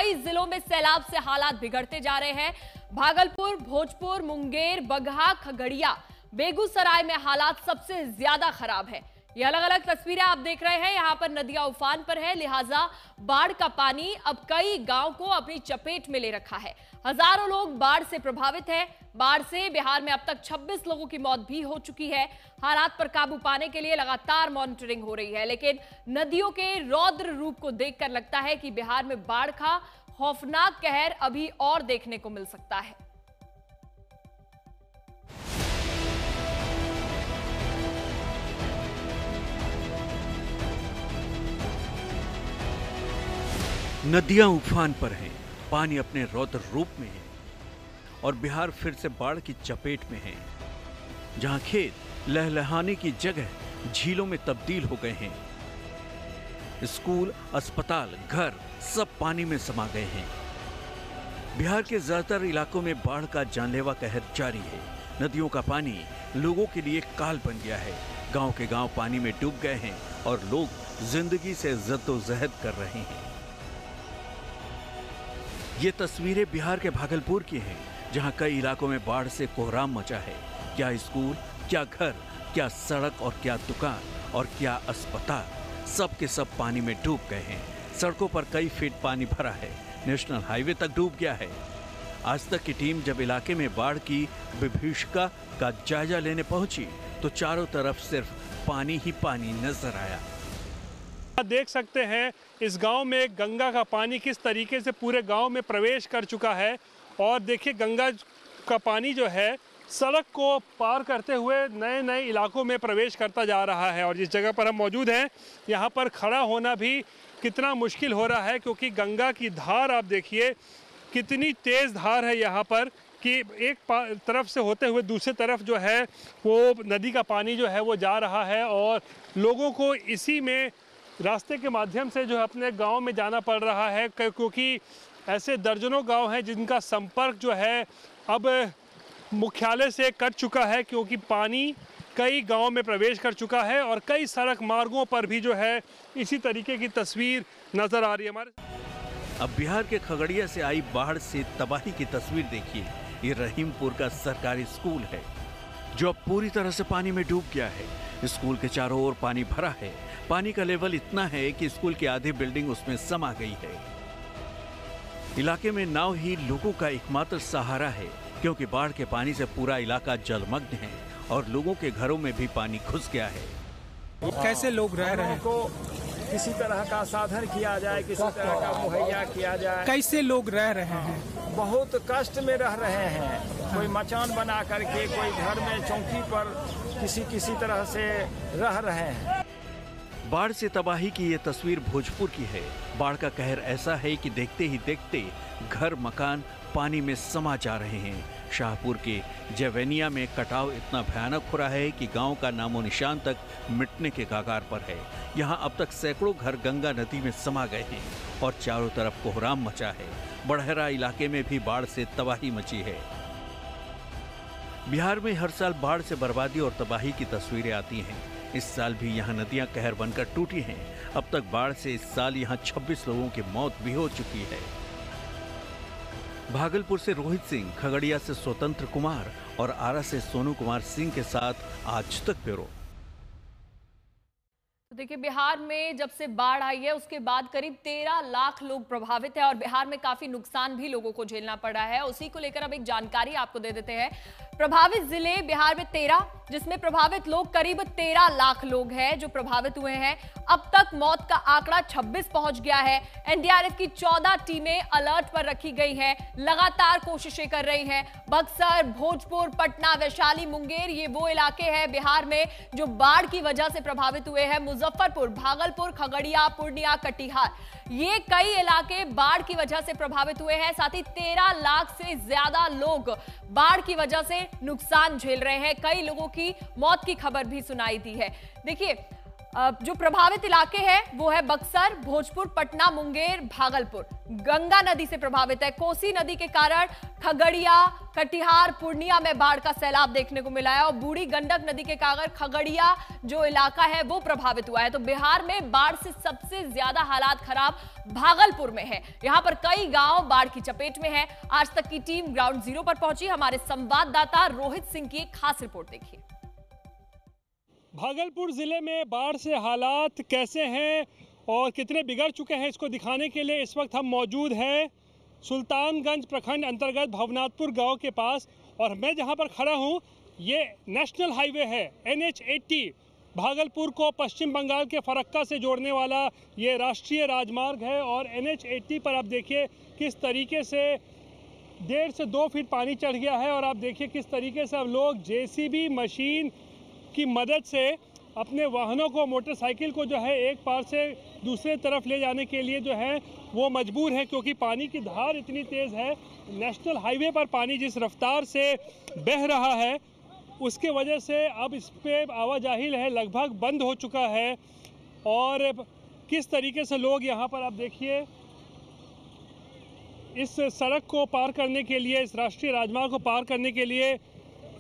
कई जिलों में सैलाब से हालात बिगड़ते जा रहे हैं। भागलपुर, भोजपुर, मुंगेर, बगहा, खगड़िया, बेगूसराय में हालात सबसे ज्यादा खराब है। ये अलग अलग तस्वीरें आप देख रहे हैं। यहां पर नदियां उफान पर है, लिहाजा बाढ़ का पानी अब कई गांव को अपनी चपेट में ले रखा है। हजारों लोग बाढ़ से प्रभावित हैं। बाढ़ से बिहार में अब तक 26 लोगों की मौत भी हो चुकी है। हालात पर काबू पाने के लिए लगातार मॉनिटरिंग हो रही है, लेकिन नदियों के रौद्र रूप को देखकर लगता है कि बिहार में बाढ़ का खौफनाक कहर अभी और देखने को मिल सकता है। नदियां उफान पर हैं, पानी अपने रौद्र रूप में है और बिहार फिर से बाढ़ की चपेट में है, जहां खेत लहलहाने की जगह झीलों में तब्दील हो गए हैं। स्कूल, अस्पताल, घर सब पानी में समा गए हैं। बिहार के ज्यादातर इलाकों में बाढ़ का जानलेवा कहर जारी है। नदियों का पानी लोगों के लिए काल बन गया है। गांव के गांव पानी में डूब गए हैं और लोग जिंदगी से जद्दोजहद कर रहे हैं। ये तस्वीरें बिहार के भागलपुर की हैं, जहां कई इलाकों में बाढ़ से कोहराम मचा है। क्या स्कूल, क्या घर, क्या सड़क और क्या दुकान और क्या अस्पताल, सब के सब पानी में डूब गए हैं। सड़कों पर कई फीट पानी भरा है। नेशनल हाईवे तक डूब गया है। आज तक की टीम जब इलाके में बाढ़ की विभीषिका का जायजा लेने पहुंची तो चारों तरफ सिर्फ पानी ही पानी नजर आया। देख सकते हैं इस गांव में गंगा का पानी किस तरीके से पूरे गांव में प्रवेश कर चुका है। और देखिए गंगा का पानी जो है सड़क को पार करते हुए नए नए इलाकों में प्रवेश करता जा रहा है। और जिस जगह पर हम मौजूद हैं यहाँ पर खड़ा होना भी कितना मुश्किल हो रहा है, क्योंकि गंगा की धार आप देखिए कितनी तेज़ धार है यहाँ पर कि एक तरफ से होते हुए दूसरी तरफ जो है वो नदी का पानी जो है वो जा रहा है। और लोगों को इसी में रास्ते के माध्यम से जो है अपने गांव में जाना पड़ रहा है, क्योंकि ऐसे दर्जनों गांव हैं जिनका संपर्क जो है अब मुख्यालय से कट चुका है, क्योंकि पानी कई गांव में प्रवेश कर चुका है। और कई सड़क मार्गों पर भी जो है इसी तरीके की तस्वीर नजर आ रही है हमारे। अब बिहार के खगड़िया से आई बाढ़ से तबाही की तस्वीर देखिए। ये रहीमपुर का सरकारी स्कूल है जो अब पूरी तरह से पानी में डूब गया है। स्कूल के चारों ओर पानी भरा है। पानी का लेवल इतना है कि स्कूल की आधी बिल्डिंग उसमें समा गई है। इलाके में नाव ही लोगों का एकमात्र सहारा है, क्योंकि बाढ़ के पानी से पूरा इलाका जलमग्न है और लोगों के घरों में भी पानी घुस गया है। कैसे लोग रह रहे हैं? को किसी तरह का साधन किया जाए, किसी तरह का मुहैया किया जाए। कैसे लोग रह रहे हैं? बहुत कष्ट में रह रहे हैं। कोई मचान बना करके, कोई घर में चौकी पर किसी तरह से रह रहे हैं। बाढ़ से तबाही की ये तस्वीर भोजपुर की है। बाढ़ का कहर ऐसा है कि देखते ही देखते घर मकान पानी में समा जा रहे हैं। शाहपुर के जवेनिया में कटाव इतना भयानक हो रहा है कि गांव का नामो निशान तक मिटने के कगार पर है। यहां अब तक सैकड़ों घर गंगा नदी में समा गए हैं और चारों तरफ कोहराम मचा है। बड़हरा इलाके में भी बाढ़ से तबाही मची है। बिहार में हर साल बाढ़ से बर्बादी और तबाही की तस्वीरें आती हैं। इस साल भी यहाँ नदियां कहर बनकर टूटी हैं। अब तक बाढ़ से इस साल यहाँ 26 लोगों की मौत भी हो चुकी है। भागलपुर से रोहित सिंह, खगड़िया से स्वतंत्र कुमार और आरा से सोनू कुमार सिंह के साथ आज तक ब्यूरो। तो देखिए बिहार में जब से बाढ़ आई है उसके बाद करीब 13 लाख लोग प्रभावित हैं और बिहार में काफी नुकसान भी लोगों को झेलना पड़ा है। उसी को लेकर अब एक जानकारी आपको दे देते हैं। प्रभावित जिले बिहार में 13, जिसमें प्रभावित लोग करीब 13 लाख लोग हैं जो प्रभावित हुए हैं। अब तक मौत का आंकड़ा 26 पहुंच गया है। एनडीआरएफ की 14 टीमें अलर्ट पर रखी गई हैं, लगातार कोशिशें कर रही हैं। बक्सर, भोजपुर, पटना, वैशाली, मुंगेर, ये वो इलाके हैं बिहार में जो बाढ़ की वजह से प्रभावित हुए हैं। मुजफ्फरपुर, भागलपुर, खगड़िया, पूर्णिया, कटिहार, ये कई इलाके बाढ़ की वजह से प्रभावित हुए हैं। साथ ही 13 लाख से ज्यादा लोग बाढ़ की वजह से नुकसान झेल रहे हैं। कई लोगों की मौत की खबर भी सुनाई दी है। देखिए जो प्रभावित इलाके हैं वो है बक्सर, भोजपुर, पटना, मुंगेर, भागलपुर। गंगा नदी से प्रभावित है। कोसी नदी के कारण खगड़िया, कटिहार, पूर्णिया में बाढ़ का सैलाब देखने को मिला है और बूढ़ी गंडक नदी के कारण खगड़िया जो इलाका है वो प्रभावित हुआ है। तो बिहार में बाढ़ से सबसे ज्यादा हालात खराब भागलपुर में है। यहां पर कई गांव बाढ़ की चपेट में है। आज तक की टीम ग्राउंड जीरो पर पहुंची। हमारे संवाददाता रोहित सिंह की एक खास रिपोर्ट देखिए। भागलपुर जिले में बाढ़ से हालात कैसे हैं और कितने बिगड़ चुके हैं, इसको दिखाने के लिए इस वक्त हम मौजूद हैं सुल्तानगंज प्रखंड अंतर्गत भवनाथपुर गांव के पास। और मैं जहां पर खड़ा हूं ये नेशनल हाईवे है, NH80, भागलपुर को पश्चिम बंगाल के फरक्का से जोड़ने वाला ये राष्ट्रीय राजमार्ग है। और NH80 पर आप देखिए किस तरीके से 1.5 से 2 फीट पानी चढ़ गया है। और आप देखिए किस तरीके से अब लोग JCB मशीन की मदद से अपने वाहनों को, मोटरसाइकिल को जो है एक पार से दूसरे तरफ ले जाने के लिए जो है वो मजबूर है, क्योंकि पानी की धार इतनी तेज़ है। नेशनल हाईवे पर पानी जिस रफ्तार से बह रहा है उसके वजह से अब इस पे आवाजाही है लगभग बंद हो चुका है। और किस तरीके से लोग यहाँ पर आप देखिए इस सड़क को पार करने के लिए, इस राष्ट्रीय राजमार्ग को पार करने के लिए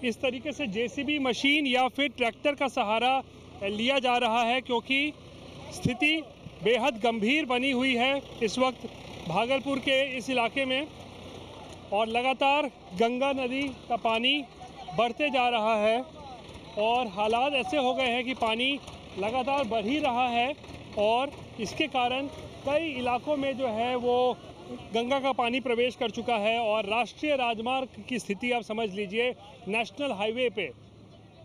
इस तरीके से JCB मशीन या फिर ट्रैक्टर का सहारा लिया जा रहा है, क्योंकि स्थिति बेहद गंभीर बनी हुई है इस वक्त भागलपुर के इस इलाके में। और लगातार गंगा नदी का पानी बढ़ते जा रहा है और हालात ऐसे हो गए हैं कि पानी लगातार बढ़ ही रहा है। और इसके कारण कई इलाकों में जो है वो गंगा का पानी प्रवेश कर चुका है। और राष्ट्रीय राजमार्ग की स्थिति आप समझ लीजिए, नेशनल हाईवे पे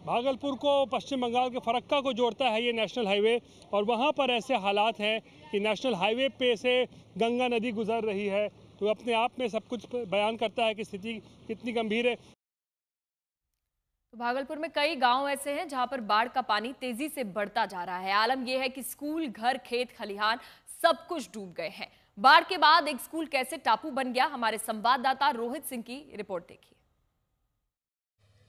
भागलपुर को पश्चिम बंगाल के फरक्का को जोड़ता है ये नेशनल हाईवे, और वहाँ पर ऐसे हालात हैं कि नेशनल हाईवे पे से गंगा नदी गुजर रही है। तो अपने आप में सब कुछ बयान करता है कि स्थिति कितनी गंभीर है। तो भागलपुर में कई गांव ऐसे हैं जहां पर बाढ़ का पानी तेजी से बढ़ता जा रहा है। आलम यह है कि स्कूल, घर, खेत, खलिहान सब कुछ डूब गए हैं। बाढ़ के बाद एक स्कूल कैसे टापू बन गया, हमारे संवाददाता रोहित सिंह की रिपोर्ट देखिए।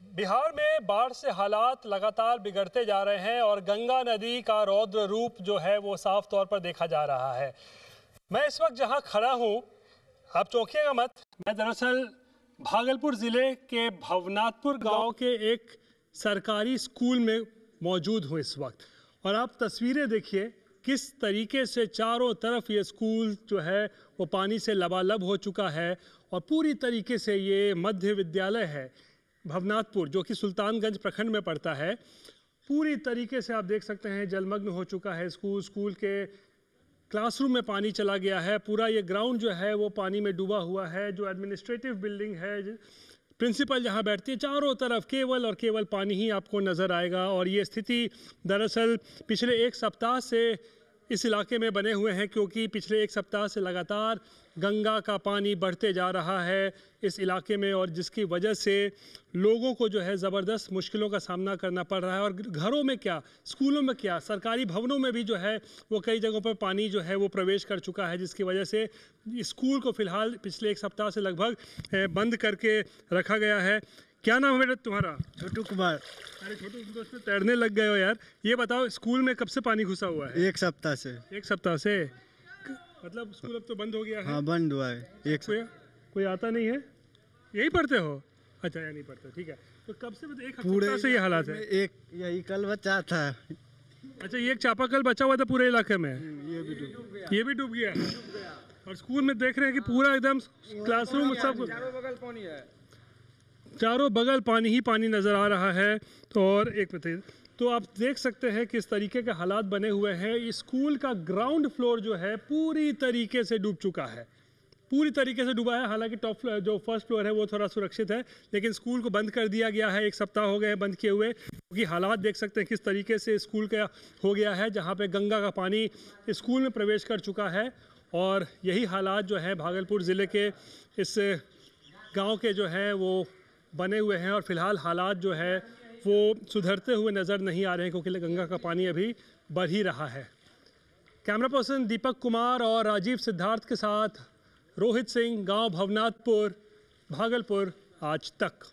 बिहार में बाढ़ से हालात लगातार बिगड़ते जा रहे हैं और गंगा नदी का रौद्र रूप जो है वो साफ तौर पर देखा जा रहा है। मैं इस वक्त जहां खड़ा हूं, आप चौंकिएगा मत, मैं दरअसल भागलपुर जिले के भवनाथपुर गांव के एक सरकारी स्कूल में मौजूद हूं इस वक्त। और आप तस्वीरें देखिए किस तरीके से चारों तरफ ये स्कूल जो है वो पानी से लबालब हो चुका है। और पूरी तरीके से ये मध्य विद्यालय है भवनाथपुर, जो कि सुल्तानगंज प्रखंड में पड़ता है, पूरी तरीके से आप देख सकते हैं जलमग्न हो चुका है स्कूल। स्कूल के क्लासरूम में पानी चला गया है। पूरा ये ग्राउंड जो है वो पानी में डूबा हुआ है। जो एडमिनिस्ट्रेटिव बिल्डिंग है, प्रिंसिपल जहाँ बैठती है, चारों तरफ केवल और केवल पानी ही आपको नज़र आएगा। और ये स्थिति दरअसल पिछले 1 सप्ताह से इस इलाके में बने हुए हैं, क्योंकि पिछले 1 सप्ताह से लगातार गंगा का पानी बढ़ते जा रहा है इस इलाके में, और जिसकी वजह से लोगों को जो है ज़बरदस्त मुश्किलों का सामना करना पड़ रहा है। और घरों में क्या, स्कूलों में क्या, सरकारी भवनों में भी जो है वो कई जगहों पर पानी जो है वो प्रवेश कर चुका है, जिसकी वजह से स्कूल को फ़िलहाल पिछले 1 सप्ताह से लगभग बंद करके रखा गया है। क्या नाम है बेटा तुम्हारा? छोटू कुमार। अरे छोटू, तुम तो इसमें तैरने लग गए हो यार। ये बताओ स्कूल में कब से पानी घुसा हुआ है? 1 सप्ताह से। 1 सप्ताह से? मतलब स्कूल अब तो बंद हो गया है? हाँ, बंद हुआ है। कोई आता नहीं है? यही पढ़ते हो? अच्छा, यहाँ नहीं पढ़ते, ठीक है। तो कब से? 1 सप्ताह से ये हालात है? एक यही कल बचा था। अच्छा, ये एक चापाकल बचा हुआ था पूरे इलाके में? ये भी डूब गया। ये भी डूब गया। और स्कूल में देख रहे हैं कि पूरा एकदम क्लासरूम सब चारों बगल पानी ही पानी नज़र आ रहा है। तो और एक बताइए, तो आप देख सकते हैं किस तरीके के हालात बने हुए हैं। इस स्कूल का ग्राउंड फ्लोर जो है पूरी तरीके से डूब चुका है, पूरी तरीके से डूबा है। हालांकि टॉप फ्लोर, जो फर्स्ट फ्लोर है वो थोड़ा सुरक्षित है, लेकिन स्कूल को बंद कर दिया गया है। 1 सप्ताह हो गए हैं बंद किए हुए, क्योंकि हालात देख सकते हैं किस तरीके से स्कूल का हो गया है, जहाँ पे गंगा का पानी स्कूल में प्रवेश कर चुका है। और यही हालात जो है भागलपुर ज़िले के इस गाँव के जो है वो बने हुए हैं। और फिलहाल हालात जो है वो सुधरते हुए नज़र नहीं आ रहे हैं, क्योंकि गंगा का पानी अभी बढ़ ही रहा है। कैमरा पर्सन दीपक कुमार और राजीव सिद्धार्थ के साथ रोहित सिंह, गांव भवनाथपुर, भागलपुर, आज तक।